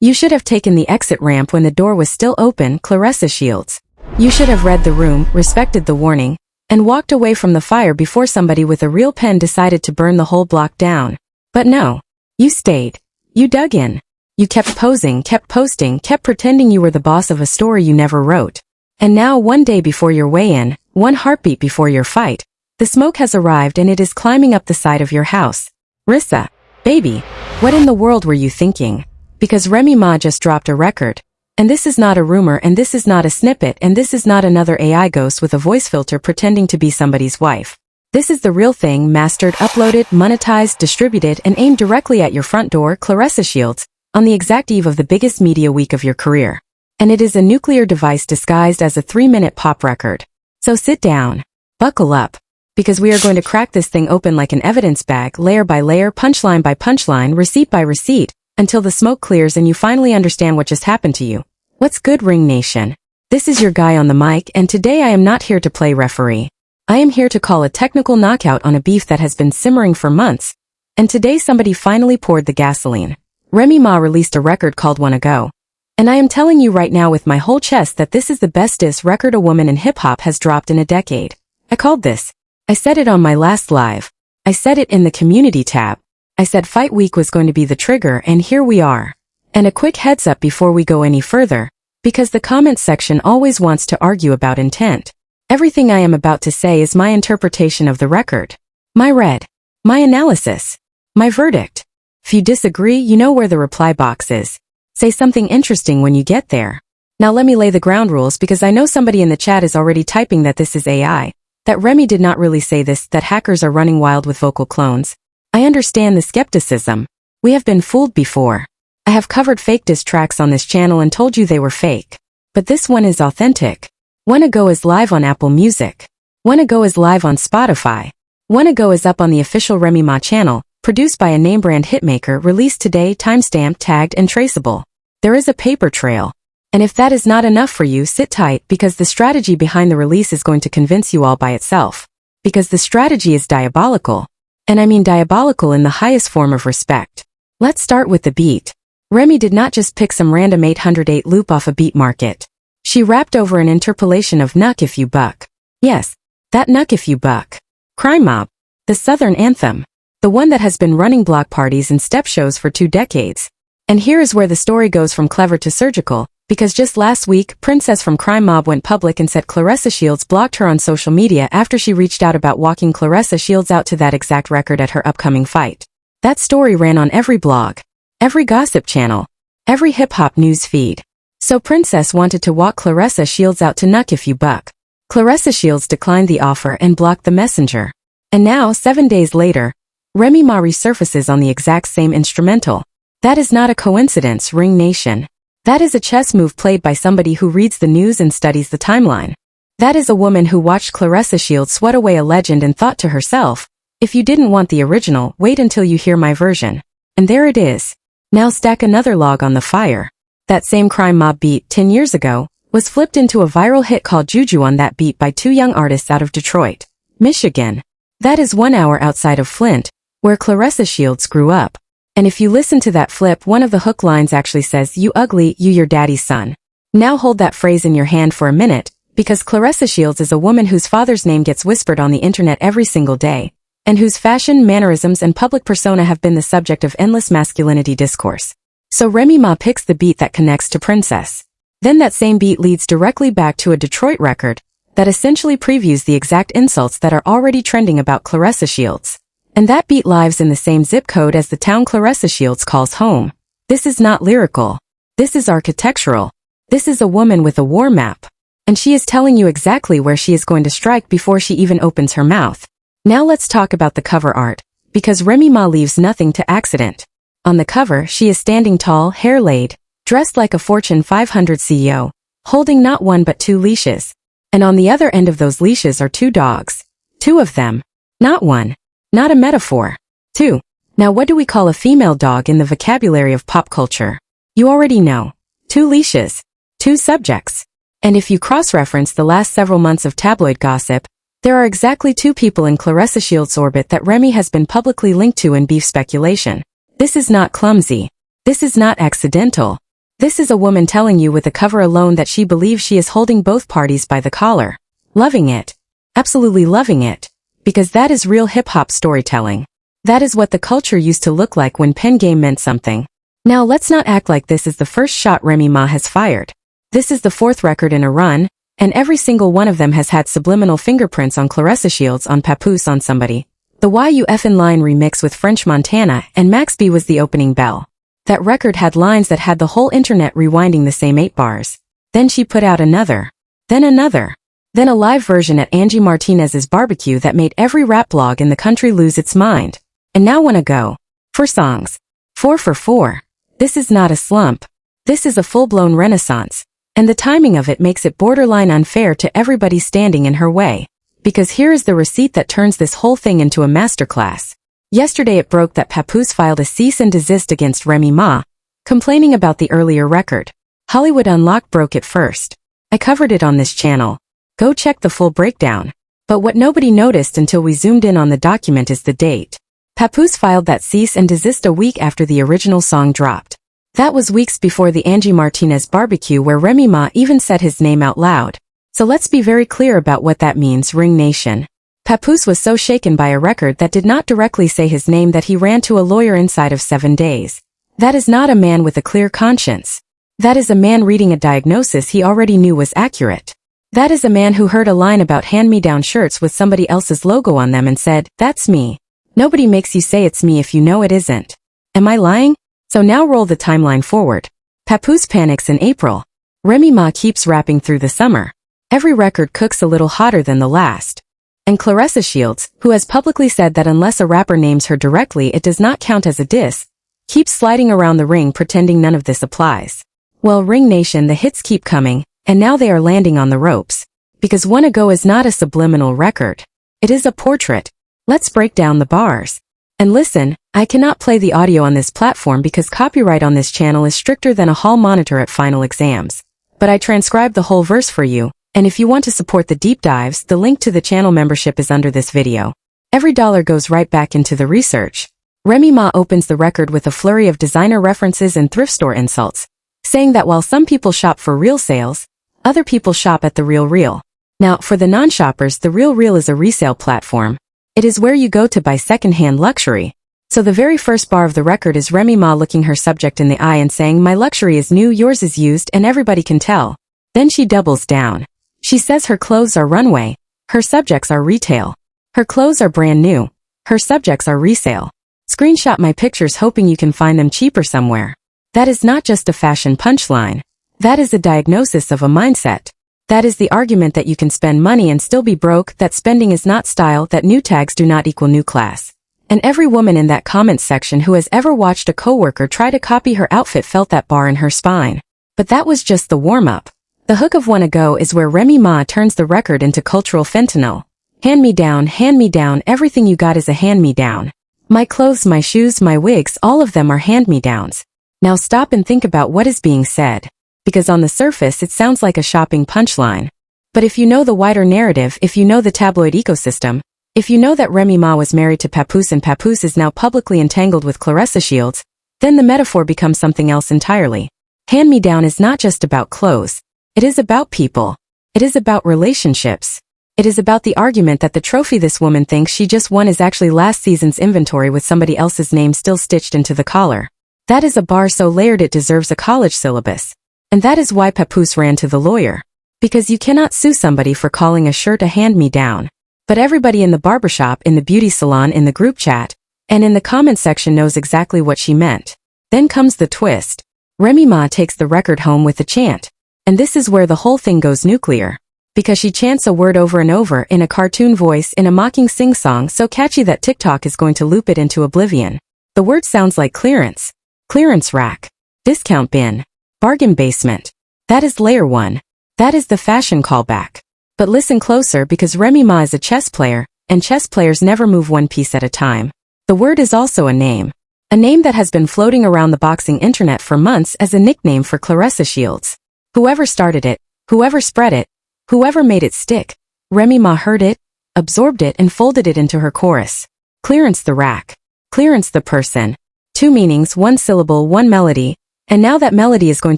You should have taken the exit ramp when the door was still open, Claressa Shields. You should have read the room, respected the warning, and walked away from the fire before somebody with a real pen decided to burn the whole block down. But no. You stayed. You dug in. You kept posing, kept posting, kept pretending you were the boss of a story you never wrote. And now, one day before your weigh-in, one heartbeat before your fight, the smoke has arrived and it is climbing up the side of your house. Rissa, baby, what in the world were you thinking? Because Remy Ma just dropped a record. And this is not a rumor, and this is not a snippet, and this is not another AI ghost with a voice filter pretending to be somebody's wife. This is the real thing, mastered, uploaded, monetized, distributed, and aimed directly at your front door, Claressa Shields, on the exact eve of the biggest media week of your career. And it is a nuclear device disguised as a 3-minute pop record. So sit down. Buckle up. Because we are going to crack this thing open like an evidence bag, layer by layer, punchline by punchline, receipt by receipt, until the smoke clears and you finally understand what just happened to you. What's good, Ring Nation? This is your guy on the mic, and today I am not here to play referee. I am here to call a technical knockout on a beef that has been simmering for months. And today somebody finally poured the gasoline. Remy Ma released a record called Wanna Go. And I am telling you right now with my whole chest that this is the bestest record a woman in hip-hop has dropped in a decade. I called this. I said it on my last live. I said it in the community tab. I said Fight Week was going to be the trigger, and here we are. And a quick heads up before we go any further, because the comments section always wants to argue about intent. Everything I am about to say is my interpretation of the record. My read. My analysis. My verdict. If you disagree, you know where the reply box is. Say something interesting when you get there. Now let me lay the ground rules, because I know somebody in the chat is already typing that this is AI, that Remy did not really say this, that hackers are running wild with vocal clones. I understand the skepticism. We have been fooled before. I have covered fake diss tracks on this channel and told you they were fake. But this one is authentic. Wanna Go is live on Apple Music. Wanna Go is live on Spotify. Wanna Go is up on the official Remy Ma channel, produced by a name brand hitmaker, released today, timestamped, tagged, and traceable. There is a paper trail. And if that is not enough for you, sit tight, because the strategy behind the release is going to convince you all by itself. Because the strategy is diabolical. And I mean diabolical in the highest form of respect. Let's start with the beat. Remy did not just pick some random 808 loop off a beat market. She rapped over an interpolation of Knuck If You Buck. Yes, that Knuck If You Buck. Crime Mob. The Southern anthem. The one that has been running block parties and step shows for 2 decades. And here is where the story goes from clever to surgical, because just last week, Princess from Crime Mob went public and said Claressa Shields blocked her on social media after she reached out about walking Claressa Shields out to that exact record at her upcoming fight. That story ran on every blog, every gossip channel, every hip-hop news feed. So Princess wanted to walk Claressa Shields out to Knuck If You Buck. Claressa Shields declined the offer and blocked the messenger. And now, 7 days later, Remy Ma resurfaces on the exact same instrumental. That is not a coincidence, Ring Nation. That is a chess move played by somebody who reads the news and studies the timeline. That is a woman who watched Claressa Shields sweat away a legend and thought to herself, if you didn't want the original, wait until you hear my version. And there it is. Now stack another log on the fire. That same Crime Mob beat, 10 years ago, was flipped into a viral hit called Juju on that beat by 2 young artists out of Detroit, Michigan. That is 1 hour outside of Flint, where Claressa Shields grew up. And if you listen to that flip, one of the hook lines actually says, "You ugly, you your daddy's son." Now hold that phrase in your hand for a minute, because Claressa Shields is a woman whose father's name gets whispered on the internet every single day, and whose fashion, mannerisms, and public persona have been the subject of endless masculinity discourse. So Remy Ma picks the beat that connects to Princess. Then that same beat leads directly back to a Detroit record that essentially previews the exact insults that are already trending about Claressa Shields. And that beat lives in the same zip code as the town Claressa Shields calls home. This is not lyrical. This is architectural. This is a woman with a war map. And she is telling you exactly where she is going to strike before she even opens her mouth. Now let's talk about the cover art, because Remy Ma leaves nothing to accident. On the cover, she is standing tall, hair laid, dressed like a Fortune 500 CEO, holding not 1 but 2 leashes. And on the other end of those leashes are 2 dogs. 2 of them. Not 1. Not a metaphor. 2. Now what do we call a female dog in the vocabulary of pop culture? You already know. 2 leashes. 2 subjects. And if you cross-reference the last several months of tabloid gossip, there are exactly 2 people in Claressa Shields' orbit that Remy has been publicly linked to in beef speculation. This is not clumsy. This is not accidental. This is a woman telling you with a cover alone that she believes she is holding both parties by the collar. Loving it. Absolutely loving it. Because that is real hip-hop storytelling. That is what the culture used to look like when pen game meant something. Now let's not act like this is the first shot Remy Ma has fired. This is the 4th record in a run, and every single one of them has had subliminal fingerprints on Claressa Shields, on Papoose, on somebody. The You Effin' Line remix with French Montana and Max B was the opening bell. That record had lines that had the whole internet rewinding the same 8 bars. Then she put out another. Then another. Then a live version at Angie Martinez's barbecue that made every rap blog in the country lose its mind. And now wanna go. 4 songs. 4 for 4. This is not a slump. This is a full-blown renaissance. And the timing of it makes it borderline unfair to everybody standing in her way. Because here is the receipt that turns this whole thing into a masterclass. Yesterday it broke that Papoose filed a cease and desist against Remy Ma, complaining about the earlier record. Hollywood Unlocked broke it first. I covered it on this channel. Go check the full breakdown. But what nobody noticed until we zoomed in on the document is the date. Papoose filed that cease and desist a week after the original song dropped. That was weeks before the Angie Martinez barbecue where Remy Ma even said his name out loud. So let's be very clear about what that means, Ring Nation. Papoose was so shaken by a record that did not directly say his name that he ran to a lawyer inside of 7 days. That is not a man with a clear conscience. That is a man reading a diagnosis he already knew was accurate. That is a man who heard a line about hand-me-down shirts with somebody else's logo on them and said, "That's me." Nobody makes you say it's me if you know it isn't. Am I lying? So now roll the timeline forward. Papoose panics in April. Remy Ma keeps rapping through the summer. Every record cooks a little hotter than the last. And Claressa Shields, who has publicly said that unless a rapper names her directly it does not count as a diss, keeps sliding around the ring pretending none of this applies. Well, Ring Nation, the hits keep coming, and now they are landing on the ropes. Because Wanna Go is not a subliminal record. It is a portrait. Let's break down the bars. And listen, I cannot play the audio on this platform because copyright on this channel is stricter than a hall monitor at final exams. But I transcribed the whole verse for you, and if you want to support the deep dives, the link to the channel membership is under this video. Every dollar goes right back into the research. Remy Ma opens the record with a flurry of designer references and thrift store insults, saying that while some people shop for real sales, other people shop at the Real Real. Now, for the non-shoppers, the Real Real is a resale platform. It is where you go to buy second-hand luxury. So the very first bar of the record is Remy Ma looking her subject in the eye and saying, "My luxury is new, yours is used, and everybody can tell." Then she doubles down. She says her clothes are runway, her subjects are retail. Her clothes are brand new, her subjects are resale. Screenshot my pictures hoping you can find them cheaper somewhere. That is not just a fashion punchline. That is a diagnosis of a mindset. That is the argument that you can spend money and still be broke, that spending is not style, that new tags do not equal new class. And every woman in that comments section who has ever watched a coworker try to copy her outfit felt that bar in her spine. But that was just the warm-up. The hook of Wanna Go is where Remy Ma turns the record into cultural fentanyl. Hand me down, everything you got is a hand-me-down. My clothes, my shoes, my wigs, all of them are hand-me-downs. Now stop and think about what is being said. Because on the surface it sounds like a shopping punchline. But if you know the wider narrative, if you know the tabloid ecosystem, if you know that Remy Ma was married to Papoose and Papoose is now publicly entangled with Claressa Shields, then the metaphor becomes something else entirely. Hand-me-down is not just about clothes. It is about people. It is about relationships. It is about the argument that the trophy this woman thinks she just won is actually last season's inventory with somebody else's name still stitched into the collar. That is a bar so layered it deserves a college syllabus. And that is why Papoose ran to the lawyer. Because you cannot sue somebody for calling a shirt a hand-me-down. But everybody in the barbershop, in the beauty salon, in the group chat, and in the comment section knows exactly what she meant. Then comes the twist. Remy Ma takes the record home with a chant. And this is where the whole thing goes nuclear. Because she chants a word over and over in a cartoon voice in a mocking sing-song so catchy that TikTok is going to loop it into oblivion. The word sounds like clearance. Clearance rack. Discount bin. Bargain basement. That is layer 1. That is the fashion callback. But listen closer because Remy Ma is a chess player, and chess players never move one piece at a time. The word is also a name. A name that has been floating around the boxing internet for months as a nickname for Claressa Shields. Whoever started it, whoever spread it, whoever made it stick, Remy Ma heard it, absorbed it and folded it into her chorus. Clearance the rack. Clearance the person. 2 meanings, 1 syllable, 1 melody, And now that melody is going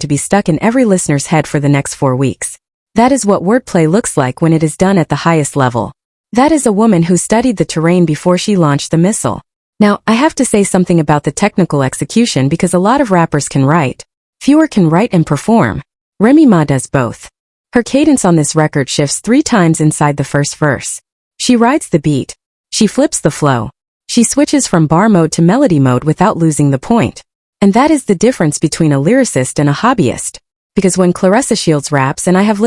to be stuck in every listener's head for the next 4 weeks. That is what wordplay looks like when it is done at the highest level. That is a woman who studied the terrain before she launched the missile. Now, I have to say something about the technical execution because a lot of rappers can write. Fewer can write and perform. Remy Ma does both. Her cadence on this record shifts 3 times inside the first verse. She rides the beat. She flips the flow. She switches from bar mode to melody mode without losing the point. And that is the difference between a lyricist and a hobbyist. Because when Claressa Shields raps, and I have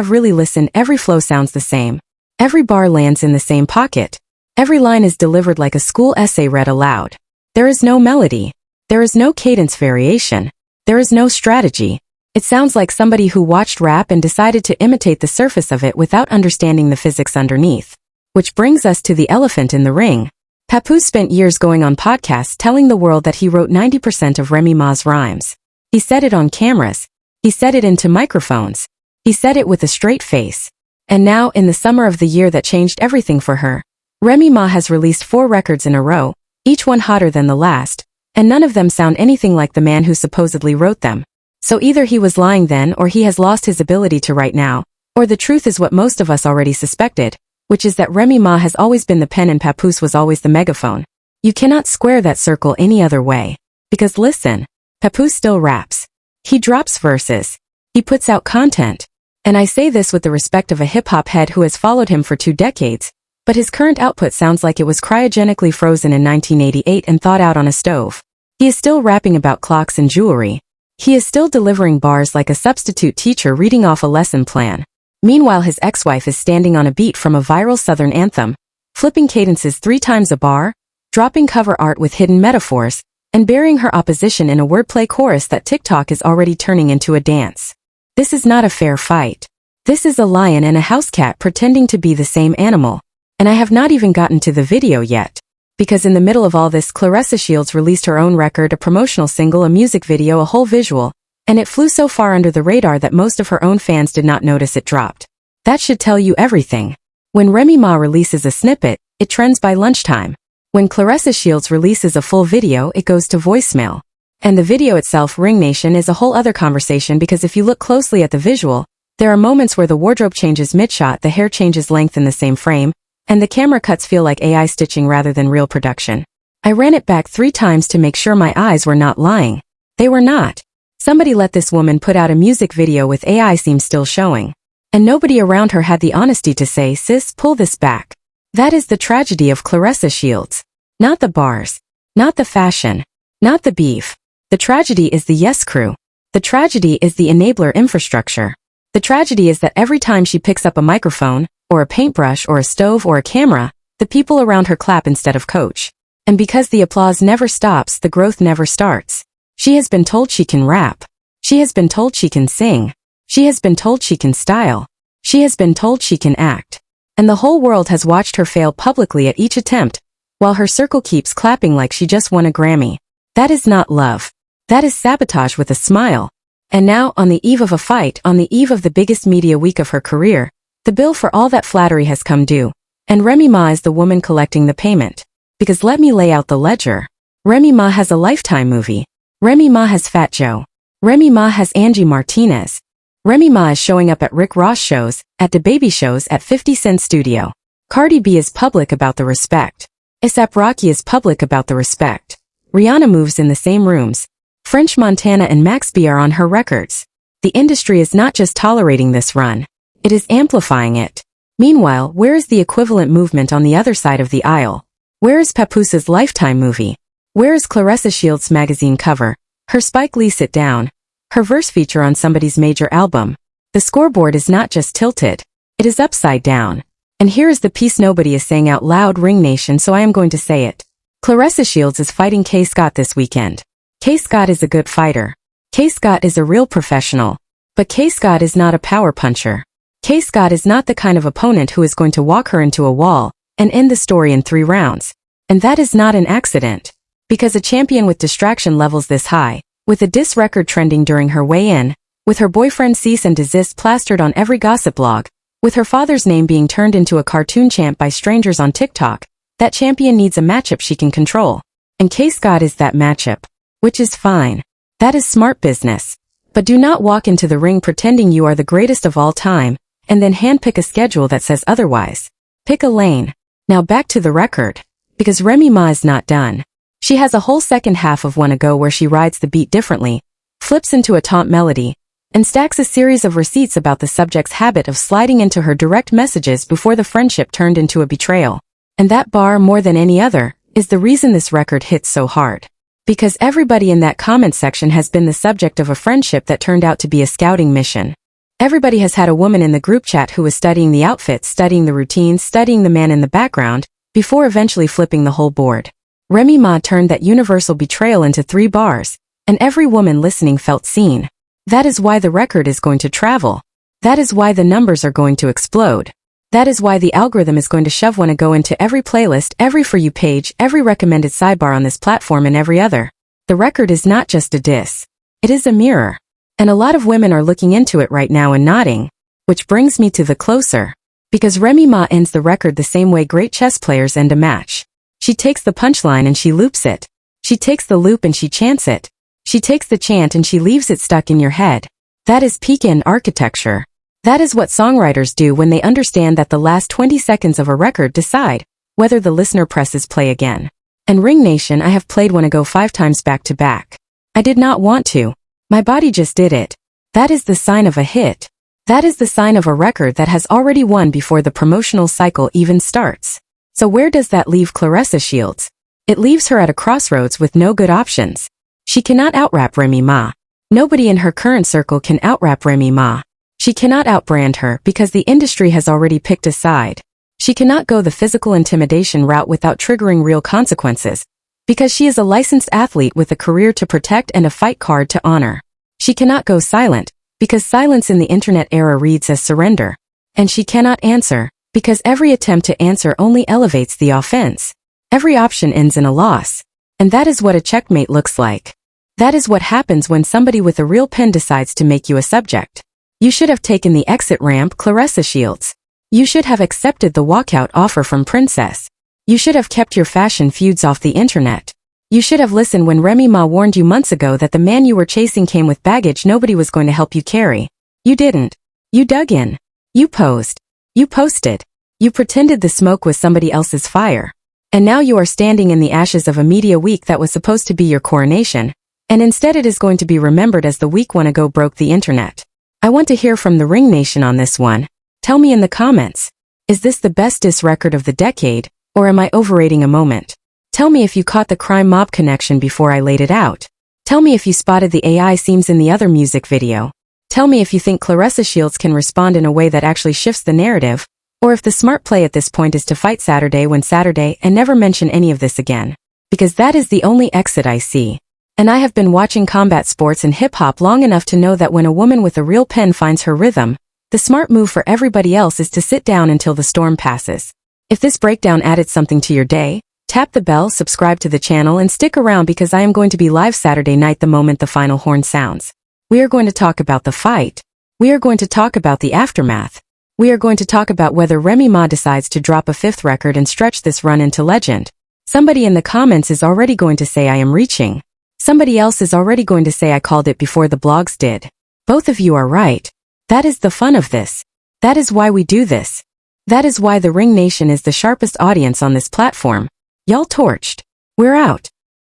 really listened, every flow sounds the same. Every bar lands in the same pocket. Every line is delivered like a school essay read aloud. There is no melody. There is no cadence variation. There is no strategy. It sounds like somebody who watched rap and decided to imitate the surface of it without understanding the physics underneath. Which brings us to the elephant in the ring. Papoose spent years going on podcasts telling the world that he wrote 90% of Remy Ma's rhymes. He said it on cameras. He said it into microphones. He said it with a straight face. And now, in the summer of the year that changed everything for her, Remy Ma has released 4 records in a row, each one hotter than the last, and none of them sound anything like the man who supposedly wrote them. So either he was lying then or he has lost his ability to write now, or the truth is what most of us already suspected, which is that Remy Ma has always been the pen and Papoose was always the megaphone. You cannot square that circle any other way. Because listen, Papoose still raps. He drops verses. He puts out content. And I say this with the respect of a hip-hop head who has followed him for 2 decades, but his current output sounds like it was cryogenically frozen in 1988 and thawed out on a stove. He is still rapping about clocks and jewelry. He is still delivering bars like a substitute teacher reading off a lesson plan. Meanwhile, his ex-wife is standing on a beat from a viral Southern anthem, flipping cadences 3 times a bar, dropping cover art with hidden metaphors, and burying her opposition in a wordplay chorus that TikTok is already turning into a dance. This is not a fair fight. This is a lion and a house cat pretending to be the same animal. And I have not even gotten to the video yet. Because in the middle of all this, Claressa Shields released her own record, a promotional single, a music video, a whole visual, and it flew so far under the radar that most of her own fans did not notice it dropped. That should tell you everything. When Remy Ma releases a snippet, it trends by lunchtime. When Claressa Shields releases a full video, it goes to voicemail. And the video itself, Ring Nation, is a whole other conversation because if you look closely at the visual, there are moments where the wardrobe changes mid-shot, the hair changes length in the same frame, and the camera cuts feel like AI stitching rather than real production. I ran it back 3 times to make sure my eyes were not lying. They were not. Somebody let this woman put out a music video with AI seams still showing. And nobody around her had the honesty to say, sis, pull this back. That is the tragedy of Claressa Shields. Not the bars. Not the fashion. Not the beef. The tragedy is the yes crew. The tragedy is the enabler infrastructure. The tragedy is that every time she picks up a microphone, or a paintbrush or a stove or a camera, the people around her clap instead of coach. And because the applause never stops, the growth never starts. She has been told she can rap. She has been told she can sing. She has been told she can style. She has been told she can act. And the whole world has watched her fail publicly at each attempt, while her circle keeps clapping like she just won a Grammy. That is not love. That is sabotage with a smile. And now, on the eve of a fight, on the eve of the biggest media week of her career, the bill for all that flattery has come due. And Remy Ma is the woman collecting the payment. Because let me lay out the ledger. Remy Ma has a Lifetime movie. Remy Ma has Fat Joe. Remy Ma has Angie Martinez. Remy Ma is showing up at Rick Ross shows, at DaBaby shows, at 50 Cent Studio. Cardi B is public about the respect. A$AP Rocky is public about the respect. Rihanna moves in the same rooms. French Montana and Max B are on her records. The industry is not just tolerating this run. It is amplifying it. Meanwhile, where is the equivalent movement on the other side of the aisle? Where is Papooses Lifetime movie? Where is Claressa Shields' magazine cover? Her Spike Lee sit down? Her verse feature on somebody's major album? The scoreboard is not just tilted. It is upside down. And here is the piece nobody is saying out loud, Ring Nation, so I am going to say it. Claressa Shields is fighting K. Scott this weekend. K. Scott is a good fighter. K. Scott is a real professional. But K. Scott is not a power puncher. K. Scott is not the kind of opponent who is going to walk her into a wall and end the story in 3 rounds. And that is not an accident. Because a champion with distraction levels this high, with a diss record trending during her weigh-in, with her boyfriend cease-and-desist plastered on every gossip blog, with her father's name being turned into a cartoon champ by strangers on TikTok, that champion needs a matchup she can control. And K. Scott is that matchup. Which is fine. That is smart business. But do not walk into the ring pretending you are the greatest of all time, and then handpick a schedule that says otherwise. Pick a lane. Now back to the record. Because Remy Ma is not done. She has a whole second half of Wanna Go where she rides the beat differently, flips into a taunt melody, and stacks a series of receipts about the subject's habit of sliding into her direct messages before the friendship turned into a betrayal. And that bar, more than any other, is the reason this record hits so hard. Because everybody in that comment section has been the subject of a friendship that turned out to be a scouting mission. Everybody has had a woman in the group chat who was studying the outfits, studying the routines, studying the man in the background, before eventually flipping the whole board. Remy Ma turned that universal betrayal into 3 bars, and every woman listening felt seen. That is why the record is going to travel. That is why the numbers are going to explode. That is why the algorithm is going to shove Wanna Go into every playlist, every For You page, every recommended sidebar on this platform and every other. The record is not just a diss. It is a mirror. And a lot of women are looking into it right now and nodding. Which brings me to the closer. Because Remy Ma ends the record the same way great chess players end a match. She takes the punchline and she loops it. She takes the loop and she chants it. She takes the chant and she leaves it stuck in your head. That is peak in architecture. That is what songwriters do when they understand that the last 20 seconds of a record decide whether the listener presses play again. And Ring Nation, I have played Wanna Go 5 times back to back. I did not want to. My body just did it. That is the sign of a hit. That is the sign of a record that has already won before the promotional cycle even starts. So where does that leave Claressa Shields? It leaves her at a crossroads with no good options. She cannot out-rap Remy Ma. Nobody in her current circle can out-rap Remy Ma. She cannot out-brand her because the industry has already picked a side. She cannot go the physical intimidation route without triggering real consequences, because she is a licensed athlete with a career to protect and a fight card to honor. She cannot go silent, because silence in the internet era reads as surrender. And she cannot answer, because every attempt to answer only elevates the offense. Every option ends in a loss. And that is what a checkmate looks like. That is what happens when somebody with a real pen decides to make you a subject. You should have taken the exit ramp, Claressa Shields. You should have accepted the walkout offer from Princess. You should have kept your fashion feuds off the internet. You should have listened when Remy Ma warned you months ago that the man you were chasing came with baggage nobody was going to help you carry. You didn't. You dug in. You posed. You posted. You pretended the smoke was somebody else's fire. And now you are standing in the ashes of a media week that was supposed to be your coronation, and instead it is going to be remembered as the week Wanna Go broke the internet. I want to hear from the Ring Nation on this one. Tell me in the comments. Is this the best diss record of the decade, or am I overrating a moment? Tell me if you caught the crime mob connection before I laid it out. Tell me if you spotted the AI seams in the other music video. Tell me if you think Claressa Shields can respond in a way that actually shifts the narrative, or if the smart play at this point is to fight Saturday when Saturday and never mention any of this again. Because that is the only exit I see. And I have been watching combat sports and hip-hop long enough to know that when a woman with a real pen finds her rhythm, the smart move for everybody else is to sit down until the storm passes. If this breakdown added something to your day, tap the bell, subscribe to the channel, and stick around because I am going to be live Saturday night the moment the final horn sounds. We are going to talk about the fight. We are going to talk about the aftermath. We are going to talk about whether Remy Ma decides to drop a 5th record and stretch this run into legend. Somebody in the comments is already going to say I am reaching. Somebody else is already going to say I called it before the blogs did. Both of you are right. That is the fun of this. That is why we do this. That is why the Ring Nation is the sharpest audience on this platform. Y'all torched. We're out.